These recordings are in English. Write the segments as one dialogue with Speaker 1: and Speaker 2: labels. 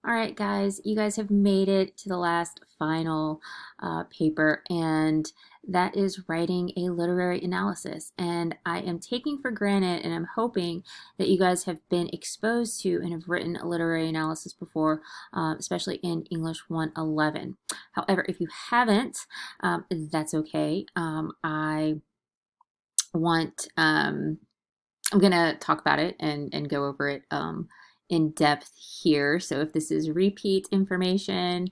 Speaker 1: All right, guys, you guys have made it to the last final paper, and that is writing a literary analysis. And I am taking for granted and I'm hoping that you guys have been exposed to and have written a literary analysis before, especially in English 111. However, if you haven't, that's okay. I want I'm gonna talk about it and go over it in depth here. So if this is repeat information,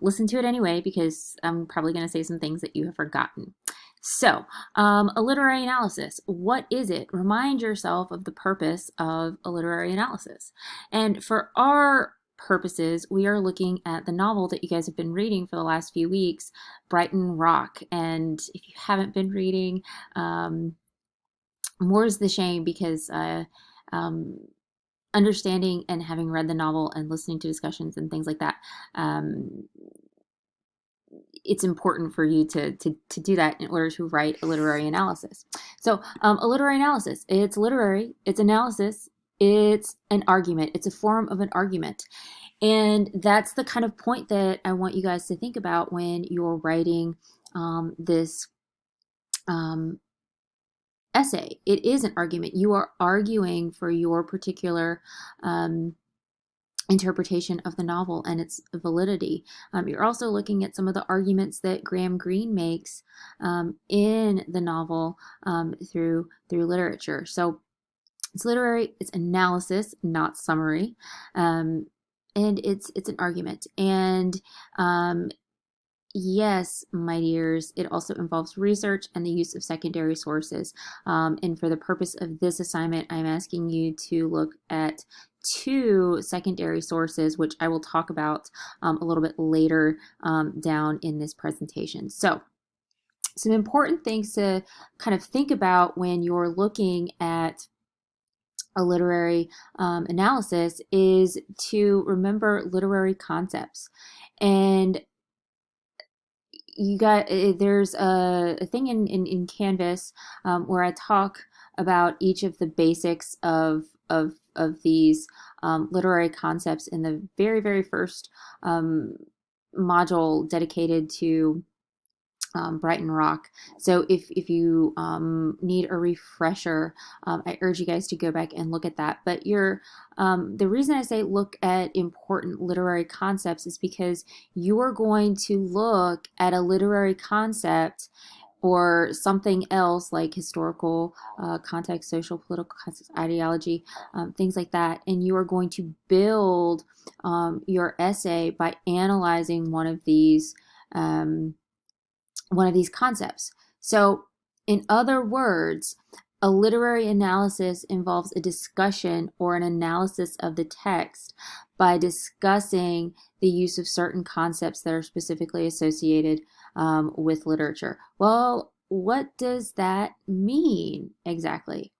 Speaker 1: listen to it anyway because I'm probably gonna say some things that you have forgotten. So, a literary analysis. What is it? Remind yourself of the purpose of a literary analysis. And for our purposes, we are looking at the novel that you guys have been reading for the last few weeks, Brighton Rock. And if you haven't been reading, more is the shame because um, understanding and having read the novel and listening to discussions and things like that, it's important for you to do that in order to write a literary analysis. So a literary analysis, it's literary, it's analysis, it's an argument, it's a form of an argument. And that's the kind of point that I want you guys to think about when you're writing this essay. It is an argument. You are arguing for your particular interpretation of the novel and its validity. You're also looking at some of the arguments that Graham Greene makes in the novel through literature. So it's literary, it's analysis, not summary, and it's an argument. And yes, my dears, it also involves research and the use of secondary sources. And for the purpose of this assignment, I'm asking you to look at two secondary sources, which I will talk about a little bit later down in this presentation. So, some important things to kind of think about when you're looking at a literary analysis is to remember literary concepts. And you got there's a thing in Canvas where I talk about each of the basics of these literary concepts in the very first module dedicated to Brighton Rock. So if you need a refresher, I urge you guys to go back and look at that. But the reason I say look at important literary concepts is because you are going to look at a literary concept or something else like historical context, social, political context, ideology, things like that. And you are going to build your essay by analyzing one of these concepts. So, in other words, a literary analysis involves a discussion or an analysis of the text by discussing the use of certain concepts that are specifically associated with literature. Well, what does that mean exactly?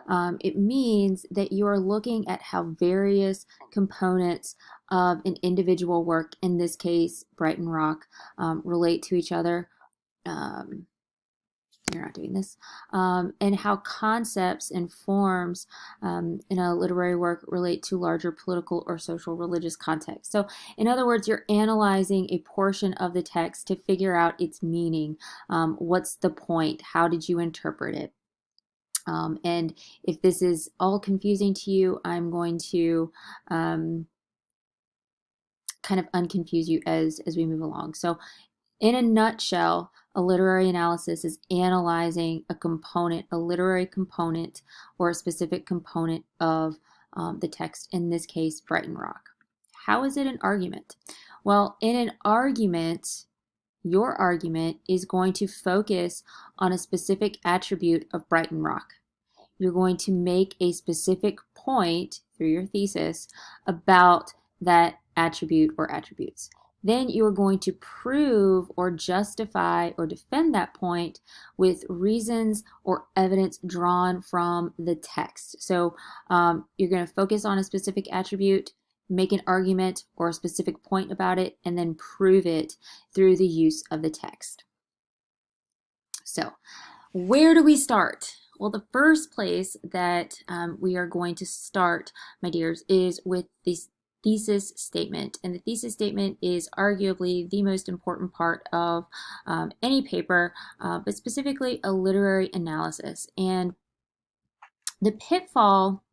Speaker 1: It means that you are looking at how various components of an individual work, in this case, Brighton Rock, relate to each other. You're not doing this, and how concepts and forms in a literary work relate to larger political or social religious context. So, in other words, you're analyzing a portion of the text to figure out its meaning. What's the point? How did you interpret it? And if this is all confusing to you, I'm going to kind of unconfuse you as we move along. So, in a nutshell, a literary analysis is analyzing a component, a literary component, or a specific component of the text, in this case, Brighton Rock. How is it an argument? Well, in an argument, your argument is going to focus on a specific attribute of Brighton Rock. You're going to make a specific point through your thesis about that attribute or attributes. Then you are going to prove or justify or defend that point with reasons or evidence drawn from the text. So you're going to focus on a specific attribute, make an argument or a specific point about it, and then prove it through the use of the text. So where do we start? Well, the first place that we are going to start, my dears, is with thesis statement. And the thesis statement is arguably the most important part of any paper, but specifically a literary analysis. And the pitfall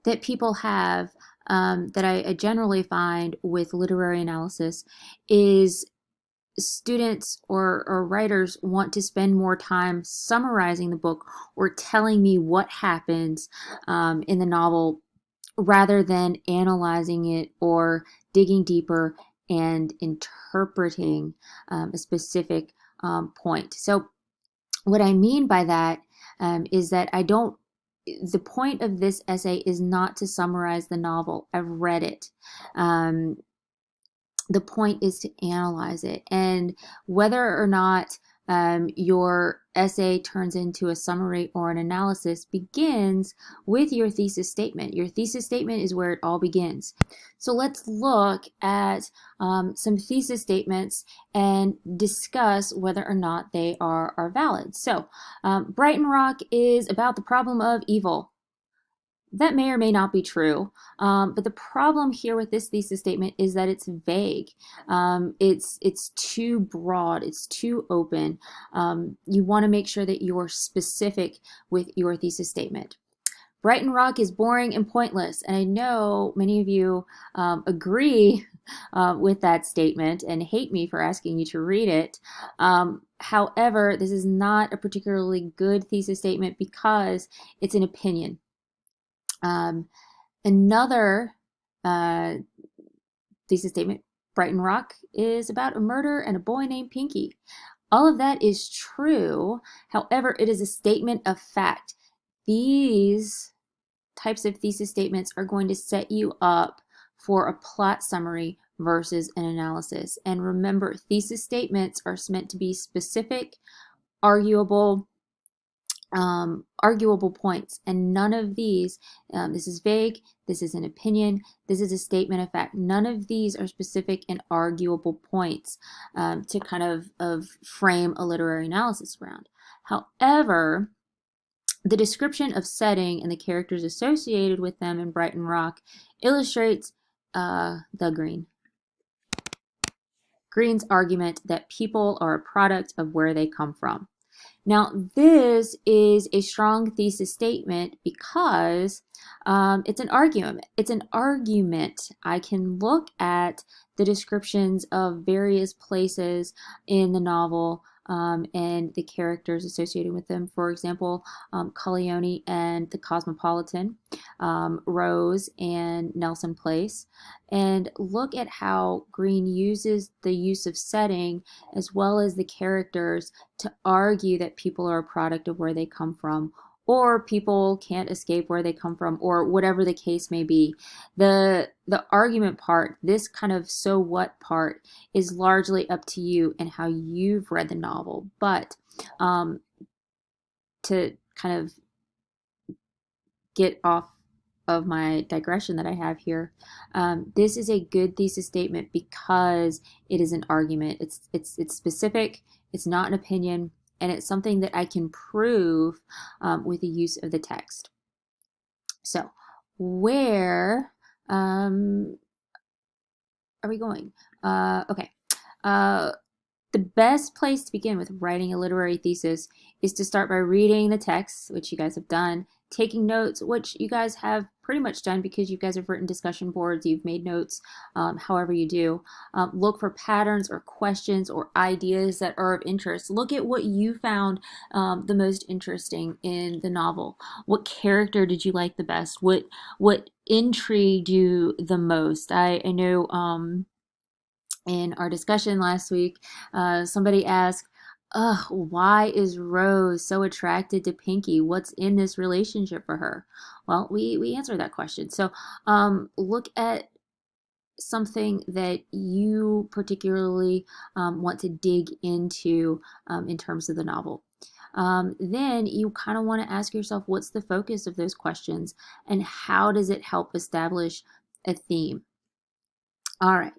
Speaker 1: that people have that I generally find with literary analysis is students or writers want to spend more time summarizing the book or telling me what happens in the novel rather than analyzing it or digging deeper and interpreting a specific point. So, what I mean by that is that the point of this essay is not to summarize the novel. I've read it. The point is to analyze it. And whether or not your essay turns into a summary or an analysis begins with your thesis statement. Your thesis statement is where it all begins. So let's look at some thesis statements and discuss whether or not they are valid. So Brighton Rock is about the problem of evil. That may or may not be true, but the problem here with this thesis statement is that it's vague. It's too broad. It's too open. You want to make sure that you're specific with your thesis statement. Brighton Rock is boring and pointless, and I know many of you agree with that statement and hate me for asking you to read it. However, this is not a particularly good thesis statement because it's an opinion. Another thesis statement, Brighton Rock is about a murder and a boy named Pinky. All of that is true. However, it is a statement of fact. These types of thesis statements are going to set you up for a plot summary versus an analysis. And remember, thesis statements are meant to be specific, arguable points, and none of these, this is vague, this is an opinion, this is a statement of fact. None of these are specific and arguable points to kind of frame a literary analysis around. However, the description of setting and the characters associated with them in Brighton Rock illustrates Green's argument that people are a product of where they come from. Now, this is a strong thesis statement because it's an argument. It's an argument. I can look at the descriptions of various places in the novel and the characters associated with them. For example, Corleone and the Cosmopolitan, Rose and Nelson Place, and look at how Green uses the use of setting as well as the characters to argue that people are a product of where they come from, or people can't escape where they come from, or whatever the case may be. The argument part, this kind of so what part, is largely up to you and how you've read the novel. But to kind of get off of my digression that I have here, this is a good thesis statement because it is an argument. It's specific. It's not an opinion, and it's something that I can prove with the use of the text. So, where are we going? Okay. The best place to begin with writing a literary thesis is to start by reading the text, which you guys have done, taking notes, which you guys have pretty much done because you guys have written discussion boards, you've made notes, however you do. Look for patterns or questions or ideas that are of interest. Look at what you found the most interesting in the novel. What character did you like the best? What intrigued you the most? I know in our discussion last week, somebody asked, ugh, why is Rose so attracted to Pinky? What's in this relationship for her? Well, we answered that question. So look at something that you particularly want to dig into in terms of the novel. Then you kind of want to ask yourself, what's the focus of those questions and how does it help establish a theme? All right.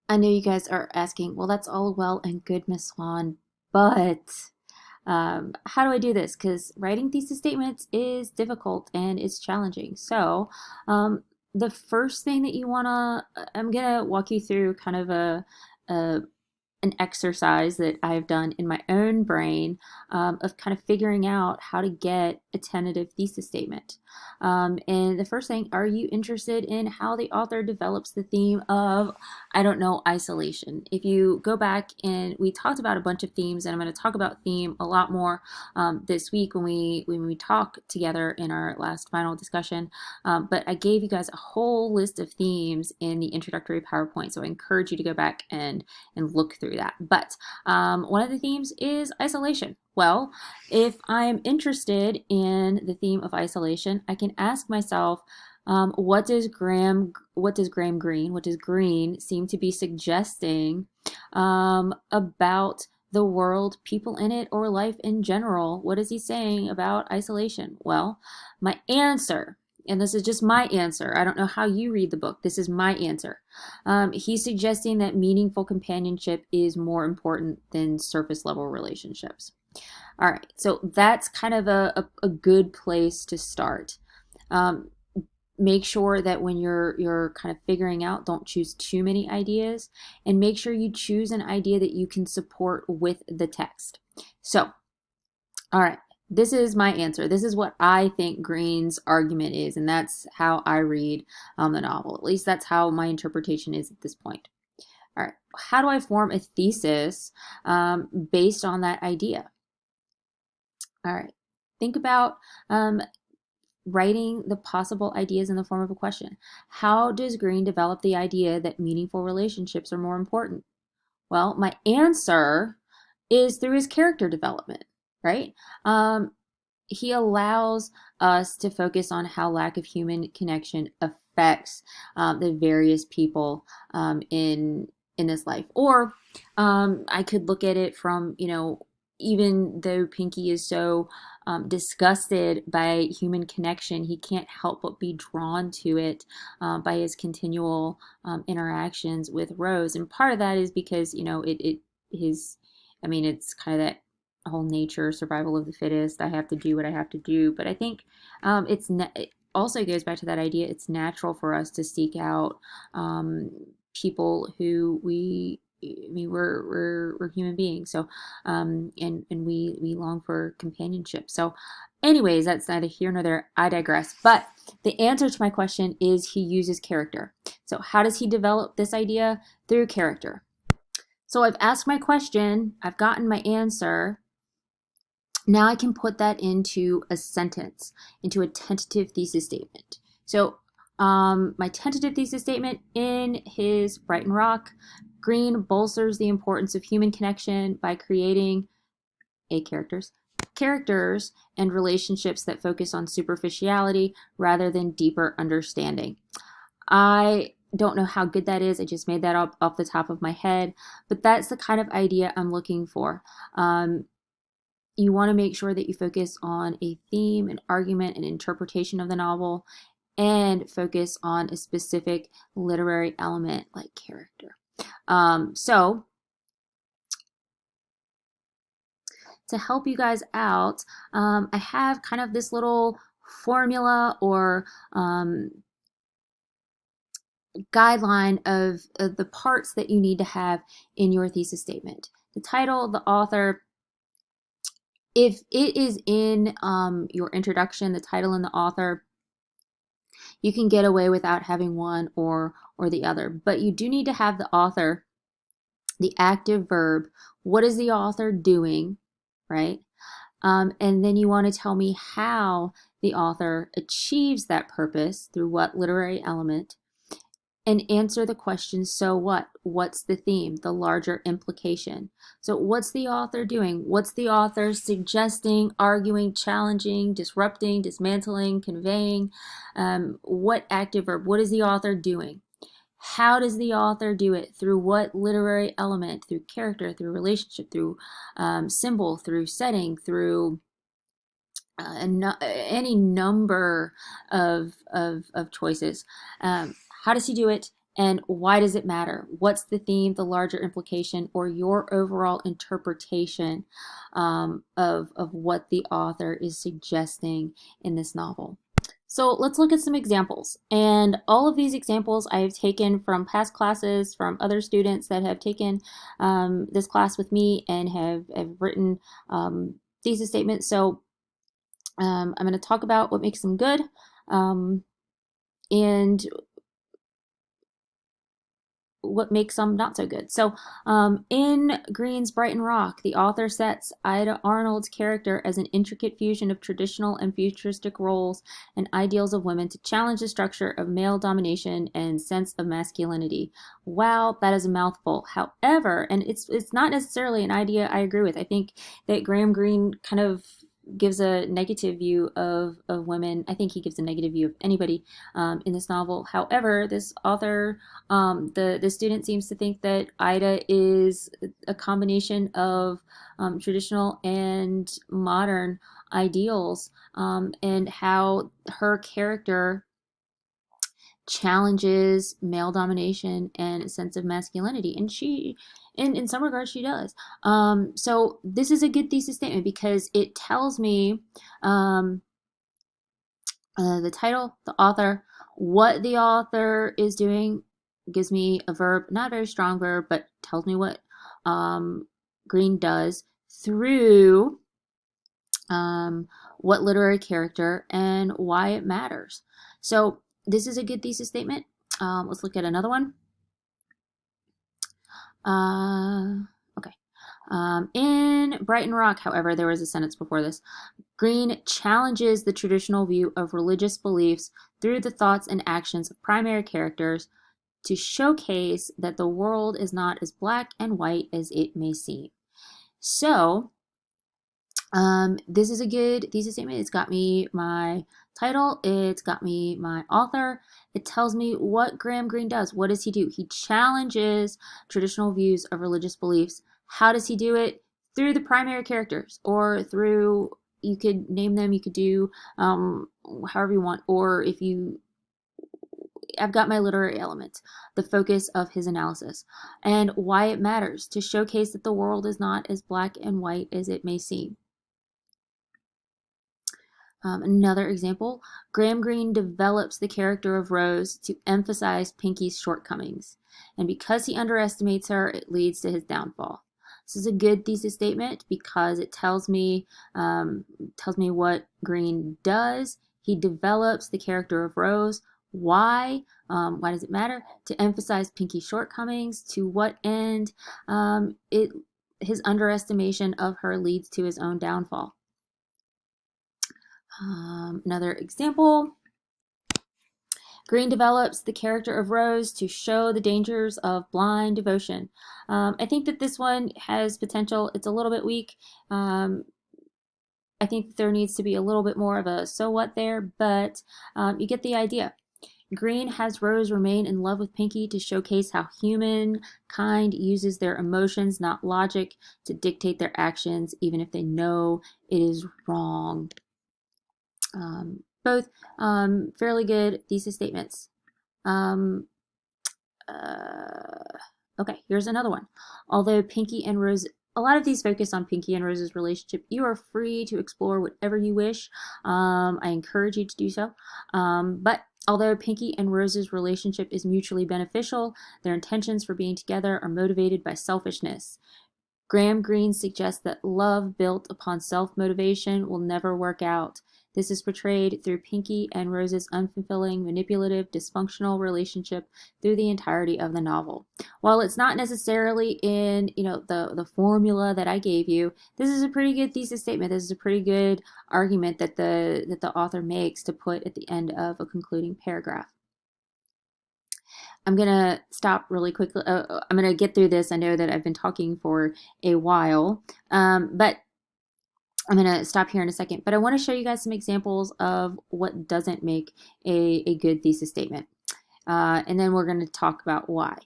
Speaker 1: I know you guys are asking, well, that's all well and good, Miss Swan, but How do I do this? Because writing thesis statements is difficult and it's challenging. So, the first thing that you want to, I'm going to walk you through kind of a an exercise that I've done in my own brain of kind of figuring out how to get a tentative thesis statement. And the first thing, are you interested in how the author develops the theme of, I don't know, isolation? If you go back and we talked about a bunch of themes, and I'm going to talk about theme a lot more this week when we talk together in our last final discussion. But I gave you guys a whole list of themes in the introductory PowerPoint, so I encourage you to go back and look through that. But one of the themes is isolation. Well, if I'm interested in the theme of isolation, I can ask myself, what does Graham Greene seem to be suggesting about the world, people in it, or life in general? What is he saying about isolation? Well, my answer, and this is just my answer, I don't know how you read the book, this is my answer. He's suggesting that meaningful companionship is more important than surface level relationships. All right, so that's kind of a good place to start. Make sure that when you're kind of figuring out, don't choose too many ideas, and make sure you choose an idea that you can support with the text. So, all right, this is my answer. This is what I think Greene's argument is, and that's how I read the novel. At least that's how my interpretation is at this point. All right, how do I form a thesis based on that idea? All right, think about writing the possible ideas in the form of a question. How does Greene develop the idea that meaningful relationships are more important? Well, my answer is through his character development, right? He allows us to focus on how lack of human connection affects the various people in this life. Or I could look at it from, even though Pinky is so disgusted by human connection, he can't help but be drawn to it by his continual interactions with Rose. And part of that is because, it's kind of that whole nature, survival of the fittest. I have to do what I have to do. But I think it also goes back to that idea. It's natural for us to seek out people who we're human beings, so and we long for companionship. So anyways, that's neither here nor there, I digress. But the answer to my question is he uses character. So how does he develop this idea? Through character. So I've asked my question, I've gotten my answer. Now I can put that into a sentence, into a tentative thesis statement. So my tentative thesis statement: in his Brighton Rock, Greene bolsters the importance of human connection by creating characters and relationships that focus on superficiality rather than deeper understanding. I don't know how good that is. I just made that up off the top of my head, but that's the kind of idea I'm looking for. You want to make sure that you focus on a theme, an argument, an interpretation of the novel, and focus on a specific literary element like character. So to help you guys out, I have kind of this little formula or guideline of the parts that you need to have in your thesis statement. The title, the author. If it is in your introduction, the title and the author, you can get away without having one or the other. But you do need to have the author, the active verb. What is the author doing, right? And then you want to tell me how the author achieves that purpose, through what literary element, and answer the question, so what? What's the theme, the larger implication? So what's the author doing? What's the author suggesting, arguing, challenging, disrupting, dismantling, conveying? What active verb? What is the author doing? How does the author do it? Through what literary element? Through character, through relationship, through symbol, through setting, through any number of choices. How does he do it? And why does it matter? What's the theme, the larger implication, or your overall interpretation of what the author is suggesting in this novel? So let's look at some examples. And all of these examples I have taken from past classes, from other students that have taken this class with me and have written thesis statements. So I'm going to talk about what makes them good and what makes them not so good. So, in Green's Brighton Rock, the author sets Ida Arnold's character as an intricate fusion of traditional and futuristic roles and ideals of women to challenge the structure of male domination and sense of masculinity. Wow, that is a mouthful. However, and it's not necessarily an idea I agree with. I think that Graham Greene kind of gives a negative view of women. I think he gives a negative view of anybody in this novel. However, this author, the student seems to think that Ida is a combination of traditional and modern ideals, and how her character challenges male domination and a sense of masculinity. And she, in some regards, she does. So this is a good thesis statement because it tells me the title, the author, what the author is doing, gives me a verb, not a very strong verb, but tells me what Greene does through what literary character and why it matters. So this is a good thesis statement. Let's look at another one. Okay. In Brighton Rock, however, there was a sentence before this. Greene challenges the traditional view of religious beliefs through the thoughts and actions of primary characters to showcase that the world is not as black and white as it may seem. So, this is a good thesis statement. It's got me my title, it's got me my author. It tells me what Graham Greene does. What does he do? He challenges traditional views of religious beliefs. How does he do it? Through the primary characters, or through, you could name them, you could do however you want, or if you, I've got my literary element, the focus of his analysis, and why it matters to showcase that the world is not as black and white as it may seem. Another example, Graham Greene develops the character of Rose to emphasize Pinky's shortcomings, and because he underestimates her, it leads to his downfall. This is a good thesis statement because it tells me what Greene does. He develops the character of Rose. Why? Why does it matter? To emphasize Pinky's shortcomings. To what end? His underestimation of her leads to his own downfall. Another example, Greene develops the character of Rose to show the dangers of blind devotion. I think that this one has potential. It's a little bit weak. I think there needs to be a little bit more of a so what there, but you get the idea. Greene has Rose remain in love with Pinky to showcase how humankind uses their emotions, not logic, to dictate their actions, even if they know it is wrong. Both fairly good thesis statements. Okay, here's another one. Although Pinky and Rose, a lot of these focus on Pinky and Rose's relationship. You are free to explore whatever you wish. I encourage you to do so. But although Pinky and Rose's relationship is mutually beneficial, their intentions for being together are motivated by selfishness. Graham Greene suggests that love built upon self-motivation will never work out. This is portrayed through Pinky and Rose's unfulfilling, manipulative, dysfunctional relationship through the entirety of the novel. While it's not necessarily in, the formula that I gave you, this is a pretty good thesis statement. This is a pretty good argument that the author makes to put at the end of a concluding paragraph. I'm going to stop really quickly. I'm going to get through this. I know that I've been talking for a while, but I'm going to stop here in a second. But I want to show you guys some examples of what doesn't make a good thesis statement. And then we're going to talk about why.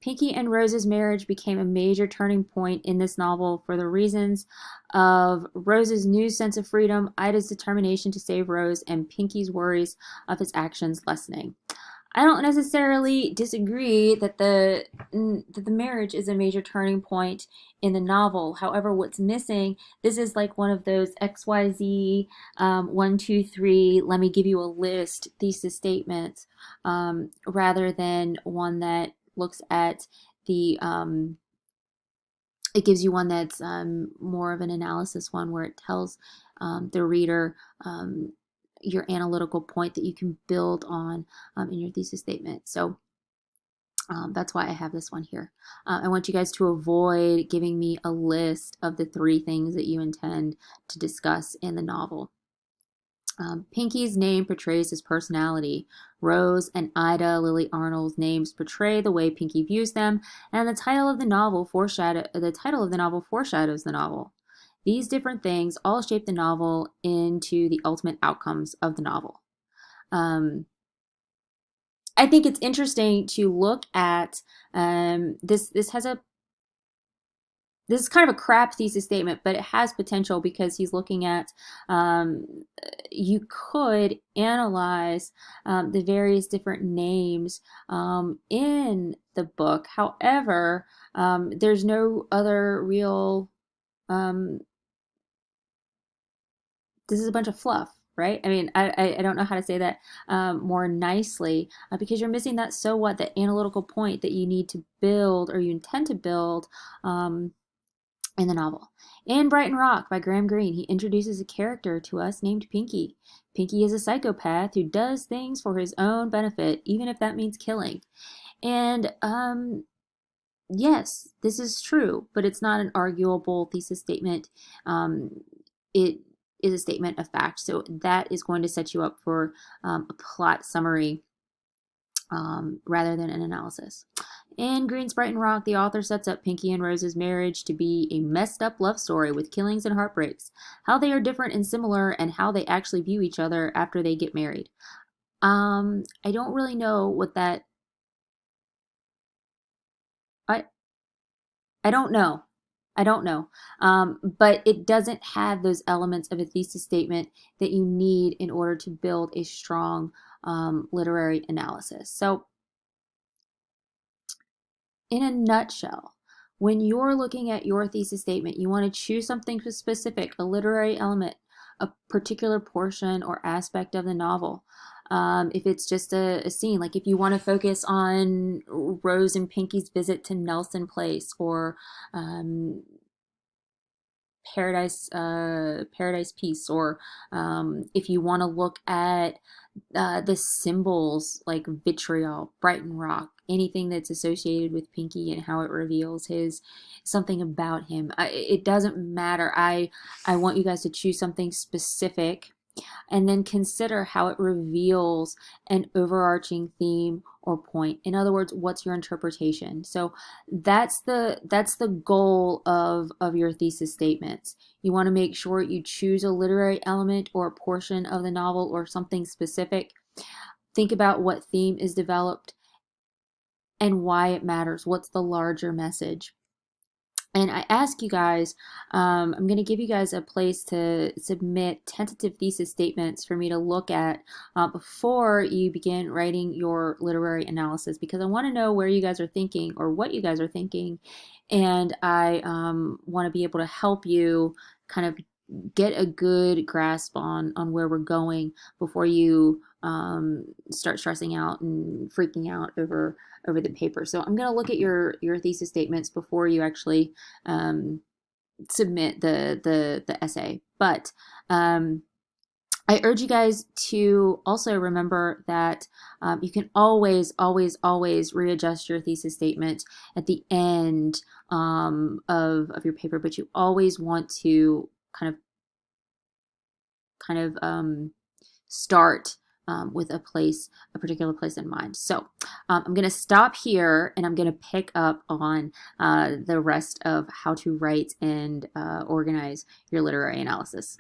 Speaker 1: Pinky and Rose's marriage became a major turning point in this novel for the reasons of Rose's new sense of freedom, Ida's determination to save Rose, and Pinky's worries of his actions lessening. I don't necessarily disagree that the marriage is a major turning point in the novel. However, what's missing, this is like one of those XYZ, 1, 2, 3, let me give you a list thesis statements, rather than one that looks at the it gives you one that's more of an analysis one where it tells the reader your analytical point that you can build on in your thesis statement. So that's why I have this one here. I want you guys to avoid giving me a list of the 3 things that you intend to discuss in the novel. Pinky's name portrays his personality. Rose and Ida Lily Arnold's names portray the way Pinky views them, and the title of the novel foreshadows the novel. These different things all shape the novel into the ultimate outcomes of the novel. I think it's interesting to look at this. This is kind of a crap thesis statement, but it has potential because he's looking at you could analyze the various different names in the book. However, there's no other real. This is a bunch of fluff, right? I mean, I don't know how to say that more nicely because you're missing that so what, the analytical point that you need to build or you intend to build in the novel. In Brighton Rock by Graham Greene, he introduces a character to us named Pinky. Pinky is a psychopath who does things for his own benefit, even if that means killing. And yes, this is true, but it's not an arguable thesis statement. It is a statement of fact. So that is going to set you up for a plot summary rather than an analysis. In Greene's Brighton Rock, the author sets up Pinky and Rose's marriage to be a messed up love story with killings and heartbreaks, how they are different and similar, and how they actually view each other after they get married. I don't really know what that. I I don't know. I don't know. But it doesn't have those elements of a thesis statement that you need in order to build a strong literary analysis. So in a nutshell, when you're looking at your thesis statement, you want to choose something specific, a literary element, a particular portion or aspect of the novel. If it's just a scene, like if you want to focus on Rose and Pinky's visit to Nelson Place or Paradise Piece, or if you want to look at the symbols like vitriol, Brighton Rock, anything that's associated with Pinky and how it reveals his something about him. It doesn't matter. I want you guys to choose something specific and then consider how it reveals an overarching theme or point. In other words, what's your interpretation? So that's the goal of your thesis statements. You want to make sure you choose a literary element or a portion of the novel or something specific. Think about what theme is developed and why it matters. What's the larger message? And I ask you guys, I'm going to give you guys a place to submit tentative thesis statements for me to look at before you begin writing your literary analysis, because I want to know where you guys are thinking or what you guys are thinking. And I want to be able to help you kind of get a good grasp on where we're going before you start stressing out and freaking out over the paper. So I'm going to look at your thesis statements before you actually submit the essay. But I urge you guys to also remember that you can always readjust your thesis statement at the end of your paper, but you always want to kind of start with a particular place in mind. So I'm going to stop here and I'm going to pick up on the rest of how to write and organize your literary analysis.